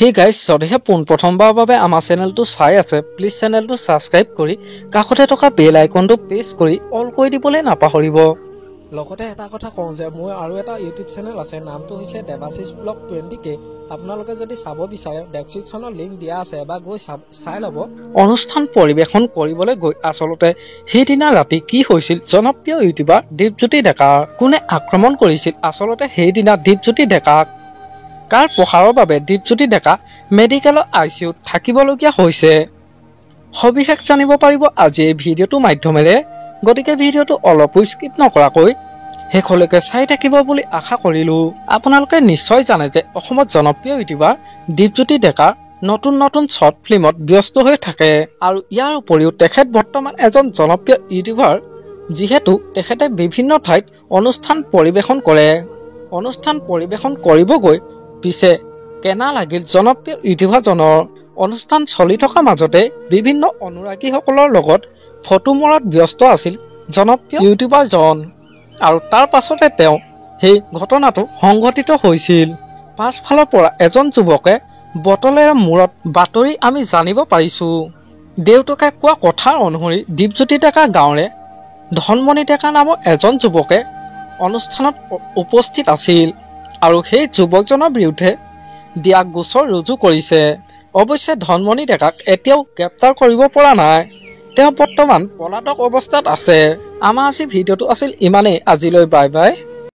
Hey guys, যদিহে পোনপ্ৰথমবাৰৰ বাবে আমাৰ চেনেলটো চাই আছে, প্লিজ চেনেলটো ছাবস্ক্ৰাইব কৰি কাষতে থকা বেল আইকনটো প্ৰেছ কৰি অল কৰি দিবলৈ নাপাহৰিব। লগতে এটা কথা কওঁ যে মোৰ আৰু এটা ইউটিউব চেনেল আছে, নামটো হৈছে দেৱাশিষ ব্লগ 20K। আপোনালোকে যদি চাব বিচাৰে ডেছক্ৰিপশ্যনৰ লিংক দিয়া আছে, এবাৰ গৈ চাই ল'ব। অনুষ্ঠান পৰিৱেশন কৰিবলৈ গৈ আচলতে সেইদিনা ৰাতি কি হৈছিল জনপ্ৰিয় ইউটিউবাৰ দীপজ্যোতি ডেকা কোনে আক্ৰমণ কৰিছিল? আচলতে সেইদিনা দীপজ্যোতি ডেকাক কাৰ প্ৰসাৰৰ বাবে দীপজ্যোতি ডেকা মেডিকেলৰ ICUত থাকিবলগীয়া হৈছে, সবিশেষ জানিব পাৰিব আজি এই ভিডিঅ'টোৰ মাধ্যমেৰে। গতিকে ভিডিঅ'টো অলপো স্কিপ নকৰাকৈ শেষলৈকে চাই থাকিব বুলি আশা কৰিলো। আপোনালোকে নিশ্চয় জানে যে অসমত জনপ্ৰিয় ইউটিউবাৰ দীপজ্যোতি ডেকা নতুন শ্বৰ্ট ফিল্মত ব্যস্ত হৈ থাকে, আৰু ইয়াৰ উপৰিও তেখেত বৰ্তমান এজন জনপ্ৰিয় ইউটিউবাৰ, যিহেতু তেখেতে বিভিন্ন ঠাইত অনুষ্ঠান পৰিৱেশন কৰে। অনুষ্ঠান পৰিৱেশন কৰিব গৈ পিছে কেনা লাগিল জনপ্ৰিয় ইউটিউবাৰজনৰ? অনুষ্ঠান চলি থকা মাজতে বিভিন্ন অনুৰাগীসকলৰ লগত ফটো মৰাত ব্যস্ত আছিল জনপ্ৰিয় ইউটিউবাৰজন, আৰু তাৰ পাছতে তেওঁ সেই ঘটনাটো সংঘটিত হৈছিল। পাছফালৰ পৰা এজন যুৱকে বটলেৰে মূৰত বাতৰি আমি জানিব পাৰিছো। দেউতাকে কোৱা কথা অনুসৰি দীপজ্যোতি ডেকা গাঁৱৰে ধনমণি ডেকা নামৰ এজন যুৱকে অনুষ্ঠানত উপস্থিত আছিল, আৰু সেই যুৱকজনৰ বিৰুদ্ধে দিয়া গোচৰ ৰুজু কৰিছে। অৱশ্যে ধনমণি ডেকাক এতিয়াও গ্ৰেপ্তাৰ কৰিব পৰা নাই, তেওঁ বৰ্তমান পলাতক অৱস্থাত আছে। আমাৰ আজি ভিডিঅ'টো আছিল ইমানেই। আজিলৈ বাই বাই।